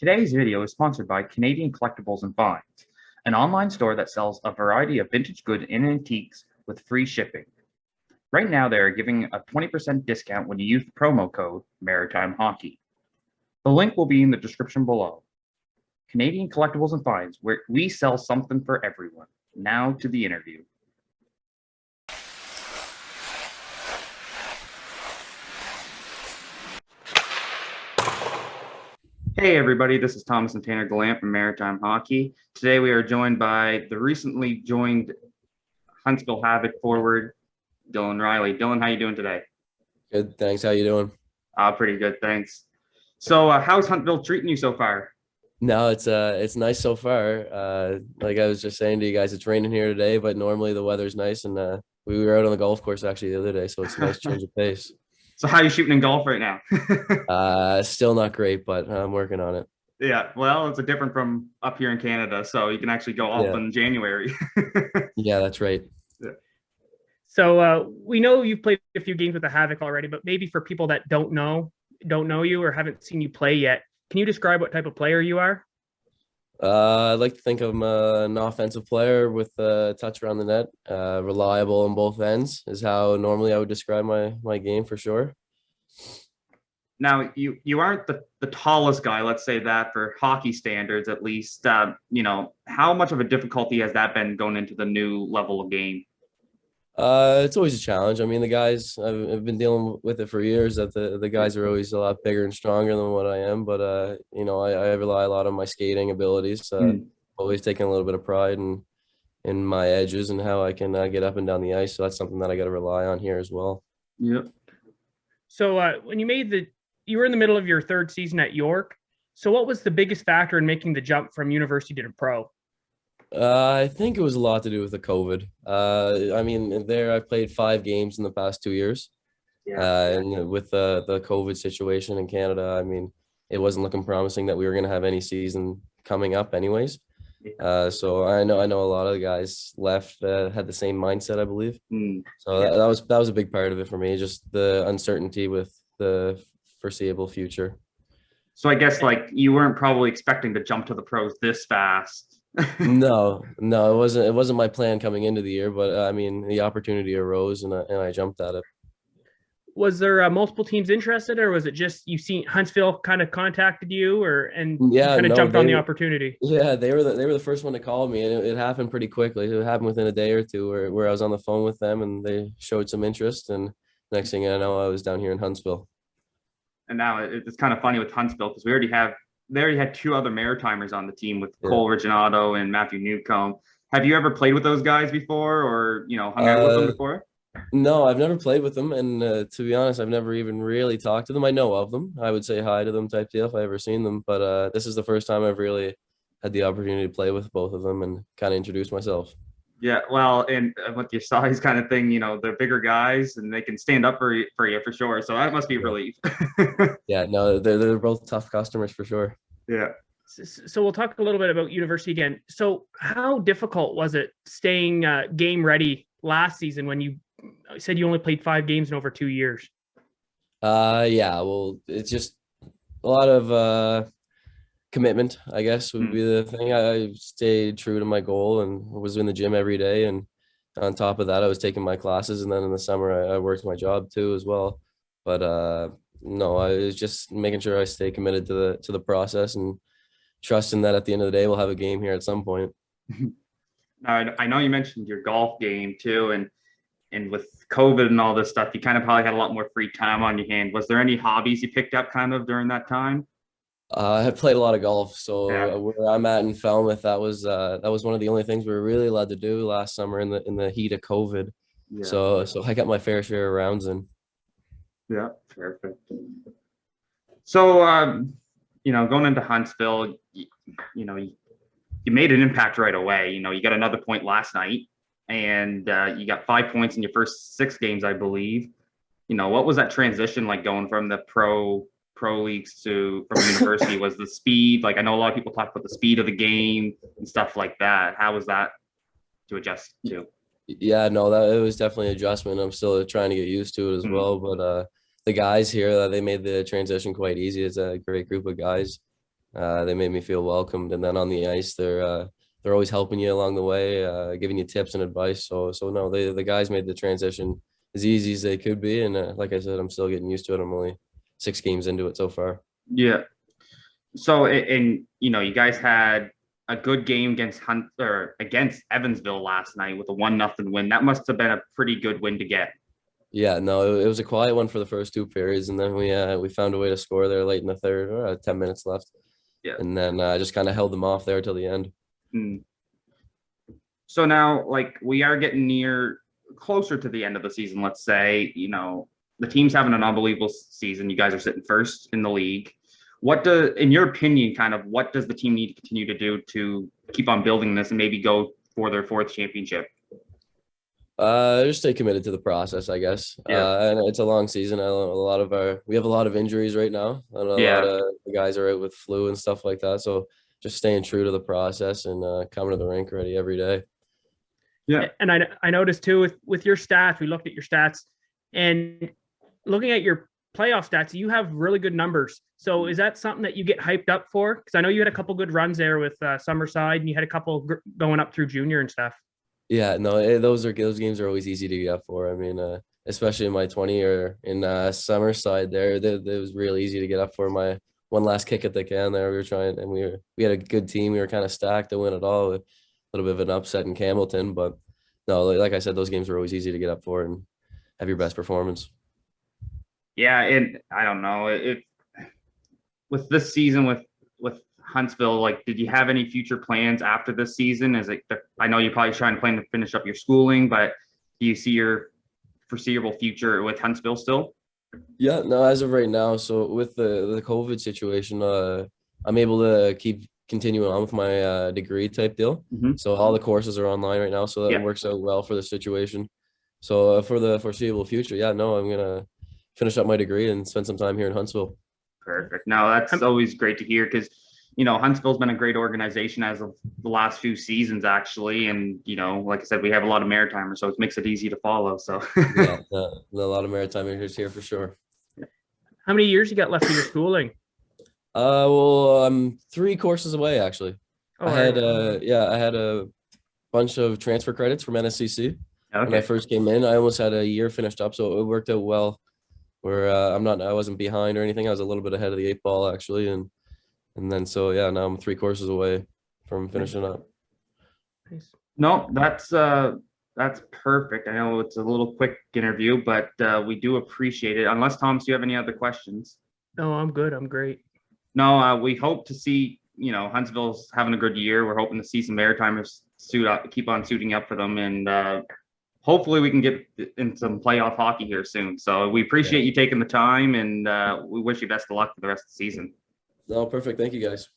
Today's video is sponsored by Canadian Collectibles and Finds, an online store that sells a variety of vintage goods and antiques with free shipping. Right now, they are giving a 20% discount when you use the promo code Maritime Hockey. The link will be in the description below. Canadian Collectibles and Finds, where we sell something for everyone. Now to the interview. Hey everybody, this is Thomas and Tanner Gallant from Maritime Hockey. Today we are joined by the recently joined Huntsville Havoc forward, Dylan Riley. Dylan, how you doing today? Good, thanks. How you doing? Pretty good, thanks. So how's Huntsville treating you so far? No, it's nice so far. Like I was just saying to you guys, it's raining here today, but normally the weather's nice, and we were out on the golf course actually the other day, so it's a nice change of pace. So how are you shooting in golf right now? Still not great, but I'm working on it. Yeah, well, it's a different from up here in Canada, so you can actually go off Yeah, in January. yeah, that's right. Yeah. So we know you've played a few games with the Havoc already, but maybe for people that don't know you or haven't seen you play yet, can you describe what type of player you are? I'd like to think I'm an offensive player with a touch around the net. Reliable on both ends is how normally I would describe my game for sure. Now, you aren't the tallest guy, let's say that for hockey standards at least. How much of a difficulty has that been going into the new level of game? It's always a challenge. I mean, the guys I've been dealing with it for years. That the guys are always a lot bigger and stronger than what I am. But I rely a lot on my skating abilities. Always taking a little bit of pride in my edges and how I can get up and down the ice. So that's something that I got to rely on here as well. Yep. So when you were in the middle of your third season at York. So what was the biggest factor in making the jump from university to pro? I think it was a lot to do with the COVID. I mean, I played 5 games in the past 2 years. Yeah. And with the COVID situation in Canada, I mean, it wasn't looking promising that we were going to have any season coming up anyways. So I know a lot of the guys left had the same mindset, I believe. So that was a big part of it for me, just the uncertainty with the foreseeable future. So I guess like you weren't probably expecting to jump to the pros this fast. No, it wasn't my plan coming into the year, but I mean, the opportunity arose and I jumped at it. Was there multiple teams interested, or was it just you seen Huntsville kind of contacted you, jumped on the opportunity? Yeah, they were the first one to call me, and it happened pretty quickly. It happened within a day or two, where I was on the phone with them, and they showed some interest, and next thing I know, I was down here in Huntsville. And now it's kind of funny with Huntsville because they already had 2 other Maritimers on the team with Cole Reginato and Matthew Newcomb. Have you ever played with those guys before, or hung out with them before? No, I've never played with them, and to be honest, I've never even really talked to them. I know of them. I would say hi to them type deal if I ever seen them, but this is the first time I've really had the opportunity to play with both of them and kind of introduce myself. Yeah, well, and with your size kind of thing, they're bigger guys and they can stand up for you for sure. So that must be a relief. Yeah, no, they're both tough customers for sure. Yeah. So we'll talk a little bit about university again. So how difficult was it staying game ready last season when you said you only played 5 games in over 2 years? Yeah, well, it's just a lot of commitment, I guess, would be the thing. I stayed true to my goal and was in the gym every day. And on top of that, I was taking my classes. And then in the summer, I worked my job too as well. But no, I was just making sure I stay committed to the process and trusting that at the end of the day, we'll have a game here at some point. I know you mentioned your golf game too. And with COVID and all this stuff, you kind of probably had a lot more free time on your hand. Was there any hobbies you picked up kind of during that time? I played a lot of golf, so where I'm at in Falmouth, that was one of the only things we were really allowed to do last summer in the heat of COVID. Yeah. So I got my fair share of rounds in. Yeah, perfect. So going into Huntsville, you made an impact right away. You got another point last night, and you got 5 points in your first 6 games, I believe. What was that transition like going from the pro leagues from university? Was the speed, like I know a lot of people talk about the speed of the game and stuff like that. How was that to adjust to? Yeah, no, it was definitely an adjustment. I'm still trying to get used to it as well. But the guys here, they made the transition quite easy. It's a great group of guys. They made me feel welcomed, and then on the ice, they're always helping you along the way, giving you tips and advice. So no, the guys made the transition as easy as they could be, and like I said, I'm still getting used to it. I'm only 6 games into it so far. Yeah. So, and you guys had a good game against Evansville last night with a 1-0 win. That must have been a pretty good win to get. Yeah, no, it was a quiet one for the first 2 periods, and then we found a way to score there late in the third, 10 minutes left. Yeah. And then just kind of held them off there till the end. So now, like, we are getting closer to the end of the season, let's say. The team's having an unbelievable season. You guys are sitting first in the league. In your opinion, what does the team need to continue to do to keep on building this and maybe go for their 4th championship? Just stay committed to the process, I guess. Yeah. And it's a long season. We have a lot of injuries right now, and a lot of the guys are out with flu and stuff like that. So just staying true to the process and coming to the rink ready every day. Yeah. And I noticed too with your stats, we looked at your stats, and looking at your playoff stats, you have really good numbers. So is that something that you get hyped up for? Because I know you had a couple good runs there with Summerside, and you had a couple going up through junior and stuff. Yeah, no, those games are always easy to get up for. I mean, especially in my 20 or in Summerside there, it was real easy to get up for. My one last kick at the can there, we were trying, and we had a good team. We were kind of stacked to win it all. A little bit of an upset in Campbellton, but no, like I said, those games are always easy to get up for and have your best performance. Yeah, and I don't know with this season with Huntsville, like, did you have any future plans after this season? I know you're probably trying to plan to finish up your schooling, but do you see your foreseeable future with Huntsville still? Yeah, no, as of right now, so with the COVID situation, I'm able to keep continuing on with my degree type deal. Mm-hmm. So all the courses are online right now, so that works out well for the situation. So for the foreseeable future, yeah, no, I'm gonna finish up my degree and spend some time here in Huntsville. Perfect. No, that's always great to hear, because Huntsville's been a great organization as of the last few seasons, actually. And, like I said, we have a lot of Maritimers, so it makes it easy to follow. So yeah, a lot of Maritimers here for sure. How many years you got left of your schooling? Well, I'm 3 courses away, actually. Oh, I had a bunch of transfer credits from NSCC. Okay. When I first came in. I almost had a year finished up, so it worked out well. Where I wasn't behind or anything. I was a little bit ahead of the 8 ball actually, and then so yeah, now I'm 3 courses away from finishing up. Nice. No, that's perfect. I know it's a little quick interview, but we do appreciate it. Unless, Thomas, do you have any other questions? No, I'm good. I'm great. No, we hope to see, Huntsville's having a good year. We're hoping to see some Maritimers keep on suiting up for them, and hopefully we can get in some playoff hockey here soon. So we appreciate you taking the time, and we wish you best of luck for the rest of the season. No, perfect. Thank you, guys.